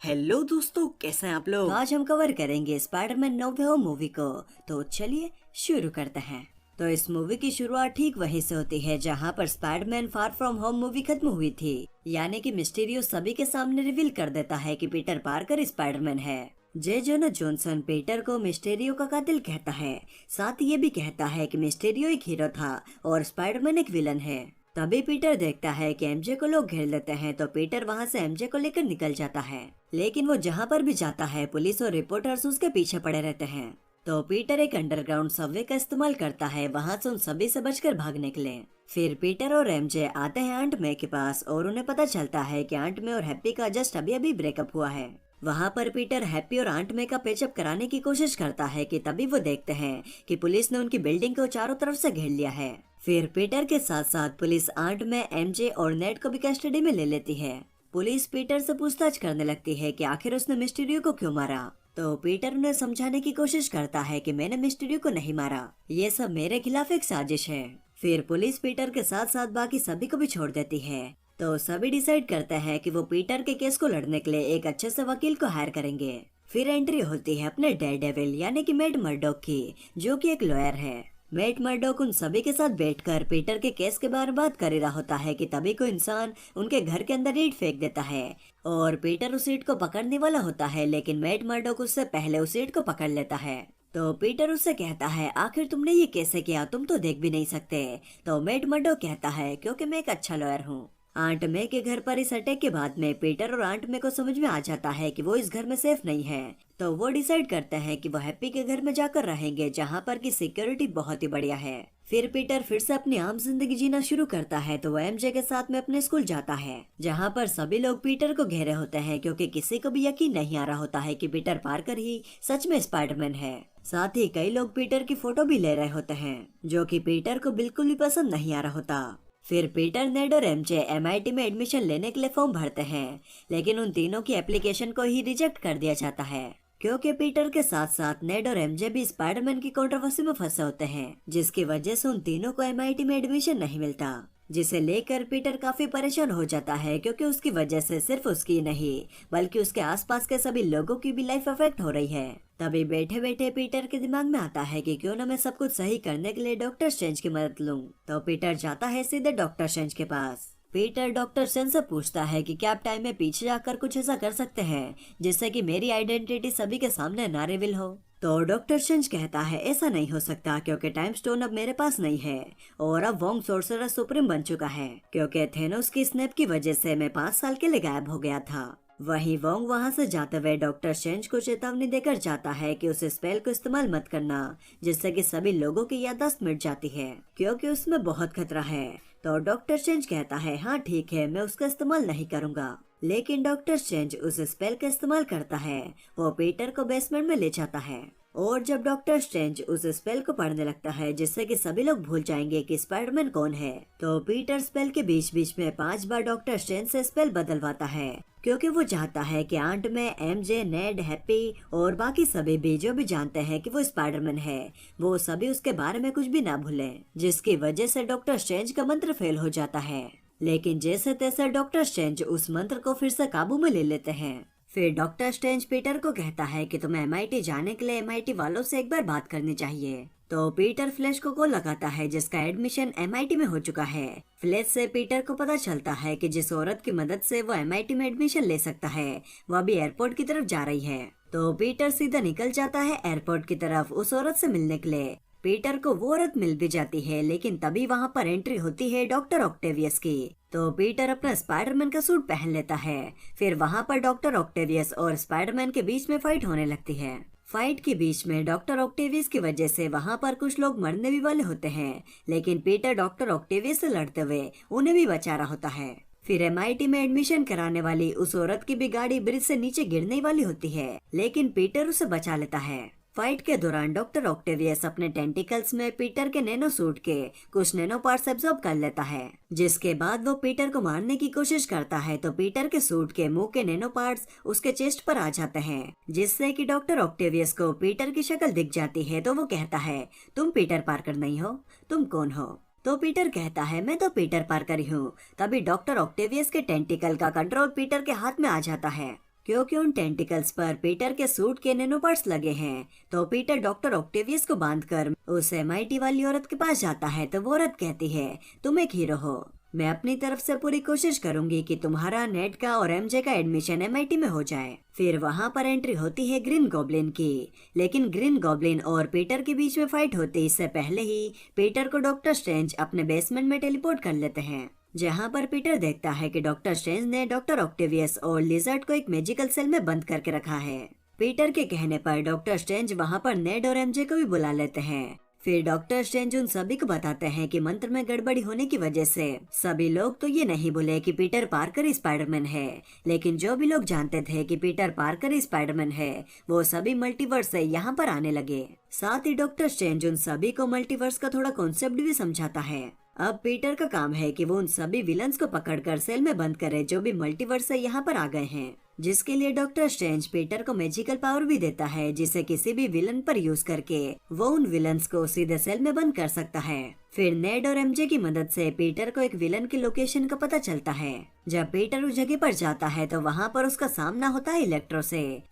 Hello दोस्तों, कैसे हैं आप तो लोग। आज हम कवर करेंगे स्पाइडरमैन नो वे होम मूवी को। तो चलिए शुरू करते हैं। तो इस मूवी की शुरुआत ठीक वहीं से होती है जहां पर Spiderman far from home movie खत्म हुई थी। यानी कि मिस्टीरियो सभी के सामने रिवील कर देता है कि पीटर पार्कर स्पाइडरमैन है। जे जोना जॉनसन पीटर को मिस्टीरियो का कातिल कहता है। साथ ही ये भी कहता है कि मिस्टीरियो एक हीरो था और स्पाइडरमैन एक विलन है। तभी पीटर देखता है कि एमजे को लोग घेर लेते हैं, तो पीटर वहां से एमजे को लेकर निकल जाता है। लेकिन वो जहां पर भी जाता है पुलिस और रिपोर्टर्स उसके पीछे पड़े रहते हैं। तो पीटर एक अंडरग्राउंड सबवे का इस्तेमाल करता है वहां से उन सभी से बचकर भागने के लिए। फिर पीटर और एमजे आते हैं आंट मे के पास और उन्हें पता चलता है कि आंट मे और हैप्पी का जस्ट अभी अभी ब्रेकअप हुआ है। वहां पर पीटर हैप्पी और आंट मे का पेचअप कराने की कोशिश करता है कि तभी वो देखते हैं कि पुलिस ने उनकी बिल्डिंग को चारों तरफ से घेर लिया है। फिर पीटर के साथ साथ पुलिस आंट मे, एमजे और नेड को भी कस्टडी में ले लेती है। पुलिस पीटर से पूछताछ करने लगती है कि आखिर उसने मिस्टीरियो को क्यों मारा। तो पीटर उन्हें समझाने की कोशिश करता है कि मैंने मिस्टीरियो को नहीं मारा, ये सब मेरे खिलाफ एक साजिश है। फिर पुलिस पीटर के साथ साथ बाकी सभी को भी छोड़ देती है। तो सभी डिसाइड करते हैं कि वो पीटर के केस को लड़ने के लिए एक अच्छे से वकील को हायर करेंगे। फिर एंट्री होती है अपने डेयरडेविल यानी कि मैट मर्डॉक की, जो कि एक लॉयर है। मैट मर्डॉक उन सभी के साथ बैठकर पीटर के केस के बारे में बात कर ही रहा होता है कि तभी कोई इंसान उनके घर के अंदर ईंट फेंक देता है और पीटर उस ईंट को पकड़ने वाला होता है, लेकिन मैट मर्डॉक उससे पहले उस ईंट को पकड़ लेता है। तो पीटर उससे कहता है आखिर तुमने ये कैसे किया, तुम तो देख भी नहीं सकते। तो मैट मर्डॉक कहता है क्योंकि मैं एक अच्छा लॉयर हूँ। आंट मे के घर पर इस अटैक के बाद में पीटर और आंट मे को समझ में आ जाता है कि वो इस घर में सेफ नहीं है। तो वो डिसाइड करते हैं कि वो हैप्पी के घर में जाकर रहेंगे जहाँ पर की सिक्योरिटी बहुत ही बढ़िया है। फिर पीटर फिर से अपनी आम जिंदगी जीना शुरू करता है। तो वो एमजे के साथ में अपने स्कूल जाता है जहाँ पर सभी लोग पीटर को घेरे होते हैं, क्योंकि किसी को भी यकीन नहीं आ रहा होता है कि पीटर पार्कर ही सच में स्पाइडरमैन है। साथ ही कई लोग पीटर की फोटो भी ले रहे होते हैं, जो कि पीटर को बिल्कुल भी पसंद नहीं आ रहा होता। फिर पीटर, नेड और एमजे एमआईटी में एडमिशन लेने के लिए फॉर्म भरते हैं, लेकिन उन तीनों की एप्लीकेशन को ही रिजेक्ट कर दिया जाता है, क्योंकि पीटर के साथ साथ नेड और एमजे भी स्पाइडरमैन की कंट्रोवर्सी में फंसे होते हैं, जिसकी वजह से उन तीनों को एमआईटी में एडमिशन नहीं मिलता। जिसे लेकर पीटर काफी परेशान हो जाता है, क्योंकि उसकी वजह से सिर्फ उसकी नहीं बल्कि उसके आसपास के सभी लोगों की भी लाइफ अफेक्ट हो रही है। तभी बैठे बैठे पीटर के दिमाग में आता है कि क्यों ना मैं सब कुछ सही करने के लिए डॉक्टर स्ट्रेंज की मदद लूं। तो पीटर जाता है सीधे डॉक्टर स्ट्रेंज के पास। पीटर डॉक्टर स्ट्रेंज से पूछता है कि क्या आप टाइम में पीछे जाकर कुछ ऐसा कर सकते हैं जिससे कि मेरी आइडेंटिटी सभी के सामने ना रिवील हो। तो डॉक्टर स्ट्रेंज कहता है ऐसा नहीं हो सकता, क्योंकि टाइम स्टोन अब मेरे पास नहीं है और अब वोंग सोर्सरर सुप्रीम बन चुका है, क्योंकि थेनोस की स्नैप की वजह से मैं 5 साल के लिए गायब हो गया था। वहीं वोंग वहां से जाते हुए डॉक्टर स्ट्रेंज को चेतावनी देकर जाता है कि उस स्पेल को इस्तेमाल मत करना, जिससे कि सभी लोगों की याददाश्त मिट जाती है, क्योंकि उसमें बहुत खतरा है। तो डॉक्टर स्ट्रेंज कहता है हाँ ठीक है, मैं उसका इस्तेमाल नहीं करूंगा। लेकिन डॉक्टर स्ट्रेंज उस स्पेल का इस्तेमाल करता है। वो पीटर को बेसमेंट में ले जाता है और जब डॉक्टर स्ट्रेंज उस स्पेल को पढ़ने लगता है जिससे कि सभी लोग भूल जाएंगे कि स्पाइडरमैन कौन है, तो पीटर स्पेल के बीच बीच में 5 बार डॉक्टर स्ट्रेंज से स्पेल बदलवाता है, क्योंकि वो चाहता है कि आंट में एमजे, नेड, हैप्पी और बाकी सभी भी जो भी जानते हैं कि वो स्पाइडरमैन है, वो सभी उसके बारे में कुछ भी ना भूलें, जिसकी वजह से डॉक्टर स्ट्रेंज का मंत्र फेल हो जाता है। लेकिन जैसे तैसे डॉक्टर स्ट्रेंज उस मंत्र को फिर से काबू में ले लेते हैं। फिर डॉक्टर स्ट्रेंज पीटर को कहता है कि तुम्हें एमआईटी जाने के लिए एमआईटी वालों से एक बार बात करनी चाहिए। तो पीटर फ्लैश को कॉल लगाता है जिसका एडमिशन एमआईटी में हो चुका है। फ्लैश से पीटर को पता चलता है कि जिस औरत की मदद से वो एमआईटी में एडमिशन ले सकता है वह भी एयरपोर्ट की तरफ जा रही है। तो पीटर सीधा निकल जाता है एयरपोर्ट की तरफ उस औरत से मिलने के लिए। पीटर को वो औरत मिल भी जाती है, लेकिन तभी वहाँ पर एंट्री होती है डॉक्टर ऑक्टेवियस की। तो पीटर अपना स्पाइडरमैन का सूट पहन लेता है। फिर वहाँ पर डॉक्टर ऑक्टेवियस और स्पाइडरमैन के बीच में फाइट होने लगती है। फाइट के बीच में डॉक्टर ऑक्टेवियस की वजह से वहाँ पर कुछ लोग मरने भी वाले होते हैं, लेकिन पीटर डॉक्टर ऑक्टेवियस से लड़ते हुए उन्हें भी बचा रहा होता है। फिर एमआईटी में एडमिशन कराने वाली उस औरत की भी गाड़ी ब्रिज से नीचे गिरने वाली होती है, लेकिन पीटर उसे बचा लेता है। फाइट के दौरान डॉक्टर ऑक्टेवियस अपने टेंटिकल्स में पीटर के नैनो सूट के कुछ नैनो पार्ट्स एब्जॉर्ब कर लेता है, जिसके बाद वो पीटर को मारने की कोशिश करता है। तो पीटर के सूट के मुंह के नैनो पार्ट्स उसके चेस्ट पर आ जाते हैं, जिससे कि डॉक्टर ऑक्टेवियस को पीटर की शक्ल दिख जाती है। तो वो कहता है तुम पीटर पार्कर नहीं हो, तुम कौन हो? तो पीटर कहता है मैं तो पीटर पार्कर ही हूँ। तभी डॉक्टर ऑक्टेवियस के टेंटिकल का कंट्रोल पीटर के हाथ में आ जाता है क्योंकि उन टेंटिकल्स पर पीटर के सूट के नैनो पार्ट्स लगे हैं। तो पीटर डॉक्टर ऑक्टेवियस को बांधकर उस MIT वाली औरत के पास जाता है तो वो औरत कहती है, तुम एक हीरो हो, मैं अपनी तरफ से पूरी कोशिश करूंगी कि तुम्हारा नेड का और MJ का एडमिशन MIT में हो जाए। फिर वहाँ पर एंट्री होती है ग्रीन गॉब्लिन की, लेकिन ग्रीन गॉब्लिन और पीटर के बीच में फाइट होती इससे पहले ही पीटर को डॉक्टर स्ट्रेंज अपने बेसमेंट में टेलीपोर्ट कर लेते हैं, जहाँ पर पीटर देखता है कि डॉक्टर स्ट्रेंज ने डॉक्टर ऑक्टेवियस और लिजर्ड को एक मैजिकल सेल में बंद करके रखा है। पीटर के कहने पर डॉक्टर स्ट्रेंज वहाँ पर नेड और MJ को भी बुला लेते हैं। फिर डॉक्टर स्ट्रेंज उन सभी को बताते हैं कि मंत्र में गड़बड़ी होने की वजह से सभी लोग तो ये नहीं बोले कि पीटर पार्कर ही स्पाइडरमैन है, लेकिन जो भी लोग जानते थे कि पीटर पार्कर ही स्पाइडरमैन है वो सभी मल्टीवर्स से यहाँ पर आने लगे। साथ ही डॉक्टर स्ट्रेंज उन सभी को मल्टीवर्स का थोड़ा कॉन्सेप्ट भी समझाता है। अब पीटर का काम है कि वो उन सभी विलन्स को पकड़कर सेल में बंद करे जो भी मल्टीवर्स से यहाँ पर आ गए हैं, जिसके लिए डॉक्टर स्ट्रेंज पीटर को मैजिकल पावर भी देता है जिसे किसी भी विलन पर यूज करके वो उन विलन्स को सीधे सेल में बंद कर सकता है। फिर नेड और MJ की मदद से पीटर को एक विलन की लोकेशन का पता चलता है। जब पीटर उस जगह पर जाता है तो वहाँ पर उसका सामना होता है इलेक्ट्रो से।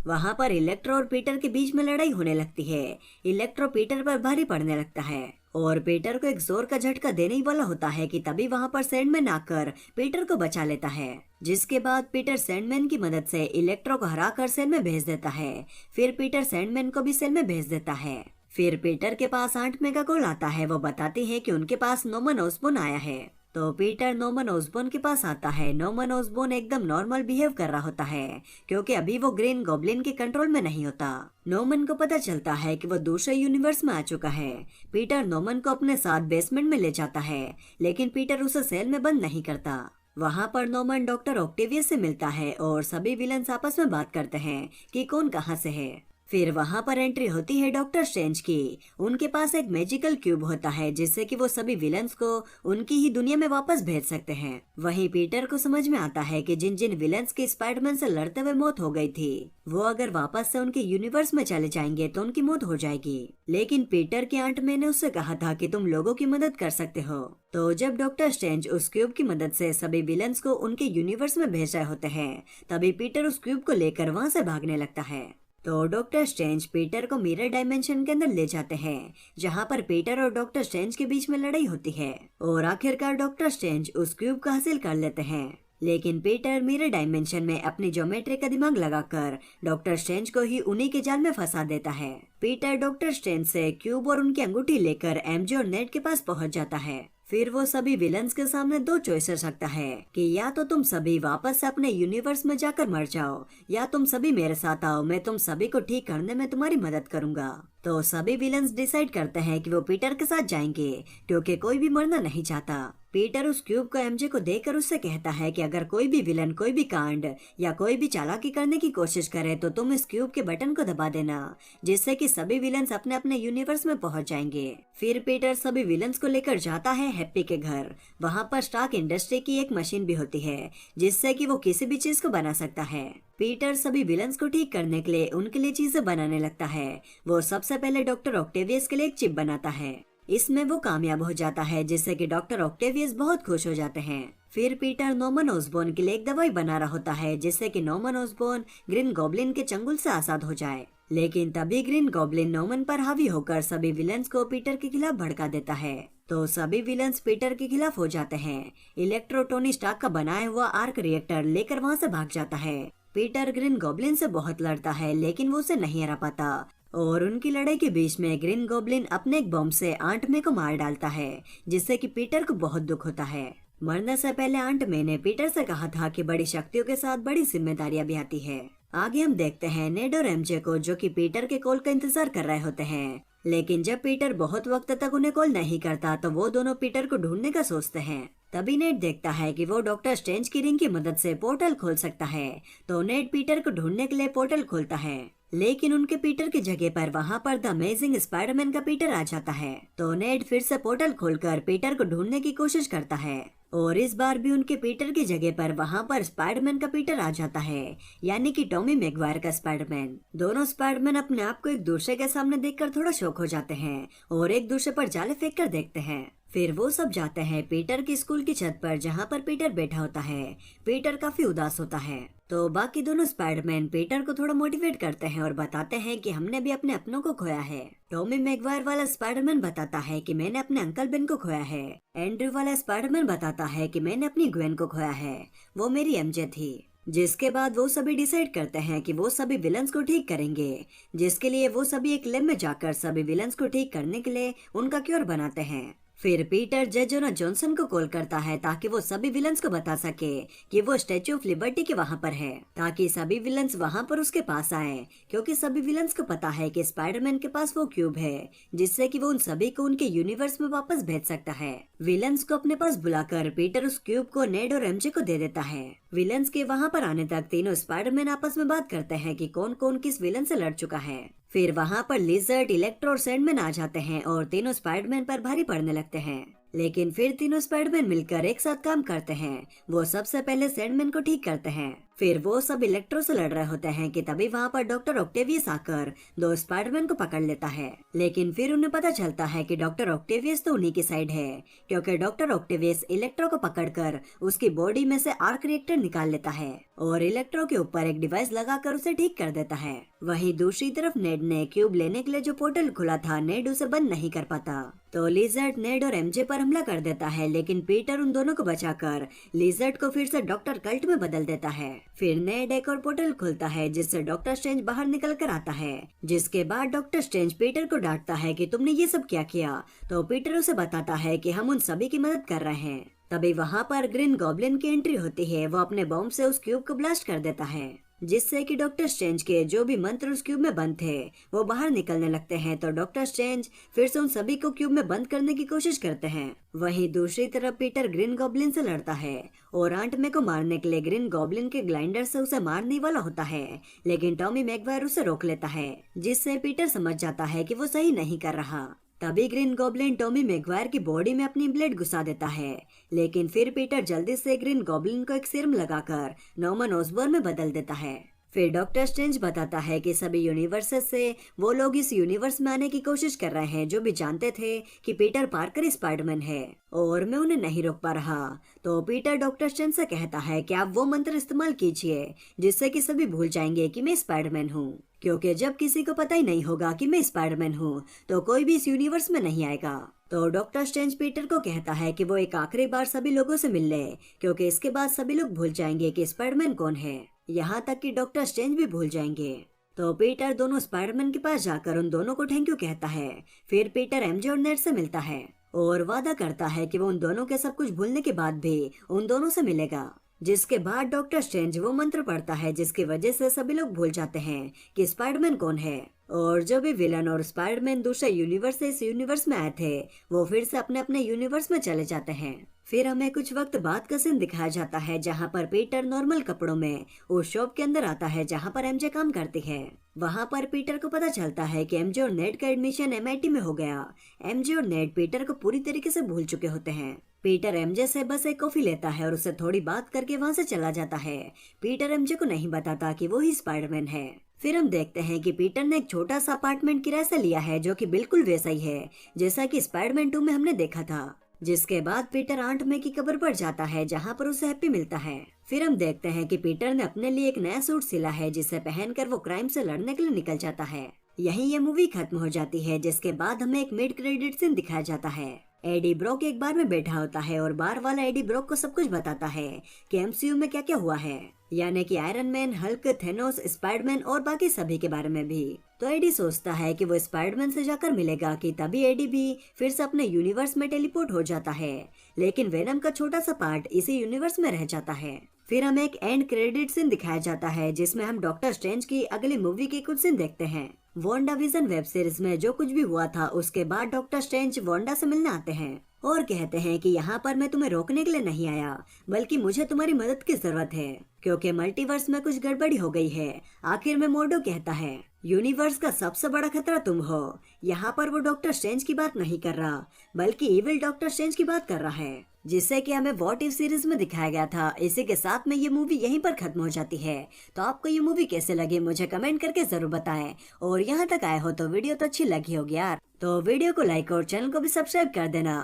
वहाँ पर इलेक्ट्रो और पीटर के बीच में लड़ाई होने लगती है। इलेक्ट्रो पीटर पर भारी पड़ने लगता है और पीटर को एक जोर का झटका देने ही वाला होता है कि तभी वहाँ पर सैंडमैन आकर पीटर को बचा लेता है, जिसके बाद पीटर सैंडमैन की मदद से इलेक्ट्रो को हराकर सेल में भेज देता है। फिर पीटर सैंडमैन को भी सेल में भेज देता है। फिर पीटर के पास आंट मे का कॉल आता है। वो बताती है कि उनके पास नॉर्मन ऑसबॉर्न आया है। तो पीटर नॉर्मन ऑसबॉर्न के पास आता है। नॉर्मन ऑसबॉर्न एकदम नॉर्मल बिहेव कर रहा होता है क्योंकि अभी वो ग्रीन गॉब्लिन के कंट्रोल में नहीं होता। नॉर्मन को पता चलता है कि वो दूसरे यूनिवर्स में आ चुका है। पीटर नॉर्मन को अपने साथ बेसमेंट में ले जाता है, लेकिन पीटर उसे सेल में बंद नहीं करता। वहाँ पर नॉर्मन डॉक्टर ऑक्टेवियस से मिलता है और सभी विलन्स आपस में बात करते हैं कि कौन कहाँ से है। फिर वहाँ पर एंट्री होती है डॉक्टर स्ट्रेंज की। उनके पास एक मैजिकल क्यूब होता है जिससे कि वो सभी विलन्स को उनकी ही दुनिया में वापस भेज सकते हैं। वहीं पीटर को समझ में आता है कि जिन जिन विलन्स की स्पाइडरमैन से लड़ते हुए मौत हो गई थी वो अगर वापस से उनके यूनिवर्स में चले जाएंगे तो उनकी मौत हो जाएगी। लेकिन पीटर की आंट मे ने उससे कहा था कि तुम लोगों की मदद कर सकते हो। तो जब डॉक्टर स्ट्रेंज उस क्यूब की मदद से सभी विलन्स को उनके यूनिवर्स में भेज रहे होते हैं तभी पीटर उस क्यूब को लेकर वहाँ से भागने लगता है। तो डॉक्टर स्ट्रेंज पीटर को मिरर डायमेंशन के अंदर ले जाते हैं, जहाँ पर पीटर और डॉक्टर स्ट्रेंज के बीच में लड़ाई होती है और आखिरकार डॉक्टर स्ट्रेंज उस क्यूब को हासिल कर लेते हैं। लेकिन पीटर मिरर डायमेंशन में अपनी ज्योमेट्री का दिमाग लगाकर डॉक्टर स्ट्रेंज को ही उन्हीं के जाल में फंसा देता है। पीटर डॉक्टर स्ट्रेंज से क्यूब और उनकी अंगूठी लेकर MJ और नेड के पास पहुंच जाता है। फिर वो सभी विलन्स के सामने दो चॉइसेस रखता है कि या तो तुम सभी वापस से अपने यूनिवर्स में जाकर मर जाओ या तुम सभी मेरे साथ आओ, मैं तुम सभी को ठीक करने में तुम्हारी मदद करूंगा। तो सभी विलन्स डिसाइड करते हैं कि वो पीटर के साथ जाएंगे क्योंकि कोई भी मरना नहीं चाहता। पीटर उस क्यूब को MJ को देकर उससे कहता है कि अगर कोई भी विलन कोई भी कांड या कोई भी चालाकी करने की कोशिश करे तो तुम इस क्यूब के बटन को दबा देना, जिससे कि सभी विलन्स अपने अपने यूनिवर्स में पहुंच जाएंगे। फिर पीटर सभी विलन्स को लेकर जाता है हैप्पी के घर। वहाँ पर स्टार्क इंडस्ट्री की एक मशीन भी होती है जिससे कि वो किसी भी चीज को बना सकता है। पीटर सभी विलन्स को ठीक करने के लिए उनके लिए चीजें बनाने लगता है। वो सबसे पहले डॉक्टर ऑक्टेवियस के लिए एक चिप बनाता है। इसमें वो कामयाब हो जाता है जिससे कि डॉक्टर ऑक्टेवियस बहुत खुश हो जाते हैं। फिर पीटर नॉर्मन ऑसबॉर्न के लिए एक दवाई बना रहा होता है जिससे कि नॉर्मन ऑसबॉर्न ग्रीन गॉब्लिन के चंगुल से आजाद हो जाए। लेकिन तभी ग्रीन गॉब्लिन नॉर्मन पर हावी होकर सभी विलन्स को पीटर के खिलाफ भड़का देता है। तो सभी विलन्स पीटर के खिलाफ हो जाते हैं। इलेक्ट्रो टोनी स्टार्क का बनाया हुआ आर्क रिएक्टर लेकर वहाँ से भाग जाता है। पीटर ग्रीन गॉब्लिन से बहुत लड़ता है लेकिन वो उसे नहीं हरा पाता और उनकी लड़ाई के बीच में ग्रीन गॉब्लिन अपने एक बम से आंट मे को मार डालता है, जिससे कि पीटर को बहुत दुख होता है। मरने से पहले आंट मे ने पीटर से कहा था कि बड़ी शक्तियों के साथ बड़ी जिम्मेदारियां भी आती है। आगे हम देखते हैं नेड और MJ को जो कि पीटर के कॉल का इंतजार कर रहे होते हैं। लेकिन जब पीटर बहुत वक्त तक उन्हें कॉल नहीं करता तो वो दोनों पीटर को ढूंढने का सोचते हैं। तभी नेड देखता है कि वो डॉक्टर स्ट्रेंज की रिंग की मदद से पोर्टल खोल सकता है। तो नेड पीटर को ढूंढने के लिए पोर्टल खोलता है, लेकिन उनके पीटर की जगह पर वहाँ पर द अमेजिंग स्पाइडरमैन का पीटर आ जाता है। तो नेड फिर से पोर्टल खोलकर पीटर को ढूंढने की कोशिश करता है और इस बार भी उनके पीटर की जगह पर वहाँ पर स्पाइडरमैन का पीटर आ जाता है, यानी कि टॉमी मैगवायर का स्पाइडरमैन। दोनों स्पाइडरमैन अपने आप को एक दूसरे के सामने देखकर थोड़ा शॉक हो जाते हैं और एक दूसरे पर जाले फेंक कर देखते हैं। फिर वो सब जाते हैं पीटर की स्कूल की छत पर जहाँ पर पीटर बैठा होता है। पीटर काफी उदास होता है तो बाकी दोनों स्पाइडरमैन पीटर को थोड़ा मोटिवेट करते हैं और बताते हैं कि हमने भी अपने अपनों को खोया है। टॉमी मैगवायर वाला स्पाइडरमैन बताता है कि मैंने अपने अंकल बेन को खोया है। एंड्रयू वाला स्पाइडरमैन बताता है कि मैंने अपनी ग्वेन को खोया है, वो मेरी एमजे थी। जिसके बाद वो सभी डिसाइड करते हैं कि वो सभी विलन्स को ठीक करेंगे, जिसके लिए वो सभी एक लैब में जाकर सभी विलन्स को ठीक करने के लिए उनका क्योर बनाते हैं। फिर पीटर जज जोना जॉनसन को कॉल करता है ताकि वो सभी विलन्स को बता सके कि वो स्टैच्यू ऑफ लिबर्टी के वहाँ पर है, ताकि सभी विलन्स वहाँ पर उसके पास आए, क्योंकि सभी विलन्स को पता है कि स्पाइडरमैन के पास वो क्यूब है जिससे कि वो उन सभी को उनके यूनिवर्स में वापस भेज सकता है। विलन्स को अपने पास बुलाकर पीटर उस क्यूब को नेड और एमजे को दे देता है। विलन्स के वहाँ पर आने तक तीनों स्पाइडरमैन आपस में बात करते हैं कि कौन कौन किस विलन से लड़ चुका है। फिर वहाँ पर लिजर्ड, इलेक्ट्रो और सैंडमैन आ जाते हैं और तीनों स्पाइडरमैन पर भारी पड़ने लगते हैं। लेकिन फिर तीनों स्पाइडरमैन मिलकर एक साथ काम करते हैं। वो सबसे पहले सैंडमैन को ठीक करते हैं। फिर वो सब इलेक्ट्रो से लड़ रहे होते हैं कि तभी वहाँ पर डॉक्टर ऑक्टेवियस आकर दो स्पाइडरमैन को पकड़ लेता है। लेकिन फिर उन्हें पता चलता है कि डॉक्टर ऑक्टेवियस तो उन्हीं की साइड है, क्योंकि डॉक्टर ऑक्टेवियस इलेक्ट्रो को पकड़कर उसकी बॉडी में से आर्क रिएक्टर निकाल लेता है और इलेक्ट्रो के ऊपर एक डिवाइस लगाकर उसे ठीक कर देता है। वहीं दूसरी तरफ नेड ने क्यूब लेने के लिए जो पोर्टल खुला था, नेड उसे बंद नहीं कर पाता तो लिजर्ड नेड और एमजे पर हमला कर देता है। लेकिन पीटर उन दोनों को बचाकर लिजर्ड को फिर से डॉक्टर कल्ट में बदल देता है। फिर नेड एक और पोर्टल खुलता है जिससे डॉक्टर स्ट्रेंज बाहर निकल कर आता है। जिसके बाद डॉक्टर स्ट्रेंज पीटर को डांटता है कि तुमने ये सब क्या किया, तो पीटर उसे बताता है कि हम उन सभी की मदद कर रहे हैं। तभी वहाँ पर ग्रीन गॉब्लिन की एंट्री होती है। वो अपने बॉम्ब से उस क्यूब को ब्लास्ट कर देता है जिससे कि डॉक्टर स्ट्रेंज के जो भी मंत्र उस क्यूब में बंद थे वो बाहर निकलने लगते हैं। तो डॉक्टर स्ट्रेंज फिर से उन सभी को क्यूब में बंद करने की कोशिश करते हैं। वहीं दूसरी तरफ पीटर ग्रीन गॉब्लिन से लड़ता है और आंट मे को मारने के लिए ग्रीन गॉब्लिन के ग्लाइंडर से उसे मारने वाला होता है, लेकिन टॉमी मैगवायर उसे रोक लेता है जिससे पीटर समझ जाता है कि वो सही नहीं कर रहा। तभी ग्रीन गॉब्लिन टॉमी मैगवायर की बॉडी में अपनी ब्लेड घुसा देता है, लेकिन फिर पीटर जल्दी से ग्रीन गॉब्लिन को एक सीरम लगाकर नॉर्मन ऑसबॉर्न में बदल देता है। फिर डॉक्टर स्ट्रेंज बताता है कि सभी यूनिवर्सेस से वो लोग इस यूनिवर्स में आने की कोशिश कर रहे हैं जो भी जानते थे कि पीटर पार्कर स्पाइडरमैन है और मैं उन्हें नहीं रोक पा रहा। तो पीटर डॉक्टर स्ट्रेंज से कहता है कि आप वो मंत्र इस्तेमाल कीजिए जिससे कि सभी भूल जाएंगे कि मैं स्पाइडरमैन हूँ, क्योंकि जब किसी को पता ही नहीं होगा कि मैं स्पाइडरमैन हूँ तो कोई भी इस यूनिवर्स में नहीं आएगा। तो डॉक्टर स्ट्रेंज पीटर को कहता है कि वो एक आखिरी बार सभी लोगों से मिल ले, क्योंकि इसके बाद सभी लोग भूल जाएंगे कि स्पाइडरमैन कौन है, यहाँ तक कि डॉक्टर स्ट्रेंज भी भूल जाएंगे। तो पीटर दोनों स्पाइडरमैन के पास जाकर उन दोनों को थैंक यू कहता है। फिर पीटर एमजे और नेड से मिलता है और वादा करता है कि वो उन दोनों के सब कुछ भूलने के बाद भी उन दोनों से मिलेगा। जिसके बाद डॉक्टर स्ट्रेंज वो मंत्र पढ़ता है जिसकी वजह से सभी लोग भूल जाते हैं कि स्पाइडरमैन कौन है और जो भी विलन और स्पाइडरमैन दूसरे यूनिवर्स से इस यूनिवर्स में आए थे वो फिर से अपने अपने यूनिवर्स में चले जाते हैं। फिर हमें कुछ वक्त बाद का सीन दिखाया जाता है जहाँ पर पीटर नॉर्मल कपड़ों में उस शॉप के अंदर आता है जहाँ पर एमजे काम करती है। वहाँ पर पीटर को पता चलता है कि एमजे और नेड का एडमिशन एमआईटी में हो गया। एमजे और नेड पीटर को पूरी तरीके से भूल चुके होते हैं। पीटर एमजे से बस एक कॉफी लेता है और उससे थोड़ी बात करके वहाँ से चला जाता है। पीटर एमजे को नहीं बताता कि वो ही स्पाइडरमैन है। फिर हम देखते हैं कि पीटर ने एक छोटा सा अपार्टमेंट किराए से लिया है जो कि बिल्कुल वैसा ही है जैसा कि स्पाइडरमैन 2 में हमने देखा था। जिसके बाद पीटर आंट मे की कब्र पर जाता है जहाँ पर उसे हैप्पी मिलता है। फिर हम देखते हैं कि पीटर ने अपने लिए एक नया सूट सिला है जिसे पहनकर वो क्राइम से लड़ने के लिए निकल जाता है। यहीं ये मूवी खत्म हो जाती है, जिसके बाद हमें एक मिड क्रेडिट सीन दिखाया जाता है। एडी ब्रॉक एक बार में बैठा होता है और बार वाला एडी ब्रॉक को सब कुछ बताता है कि एमसीयू में क्या क्या हुआ है, यानी कि iron man, Hulk, Thanos, Spiderman और बाकी सभी के बारे में भी। तो एडी सोचता है कि वो स्पाइडरमैन से जाकर मिलेगा कि तभी एडी भी फिर से अपने यूनिवर्स में टेलीपोर्ट हो जाता है, लेकिन वेनम का छोटा सा पार्ट इसी यूनिवर्स में रह जाता है। फिर हमें एक एंड क्रेडिट सीन दिखाया जाता है जिसमें हम डॉक्टर स्ट्रेंज की अगली मूवी के कुछ सीन देखते हैं। वांडाविजन वेब सीरीज में जो कुछ भी हुआ था उसके बाद डॉक्टर स्ट्रेंज वांडा से मिलने आते हैं और कहते हैं कि यहाँ पर मैं तुम्हें रोकने के लिए नहीं आया, बल्कि मुझे तुम्हारी मदद की जरूरत है क्योंकि मल्टीवर्स में कुछ गड़बड़ी हो गई है। आखिर में मोर्डो कहता है यूनिवर्स का सबसे बड़ा खतरा तुम हो। यहाँ पर वो डॉक्टर स्ट्रेंज की बात नहीं कर रहा बल्कि इविल डॉक्टर स्ट्रेंज की बात कर रहा है, जिससे कि हमें व्हाट इफ सीरीज में दिखाया गया था। इसी के साथ में ये मूवी यहीं पर खत्म हो जाती है। तो आपको ये मूवी कैसे लगी मुझे कमेंट करके जरूर बताएं, और यहाँ तक आए हो तो वीडियो तो अच्छी लगी होगी यार, तो वीडियो को लाइक और चैनल को भी सब्सक्राइब कर देना।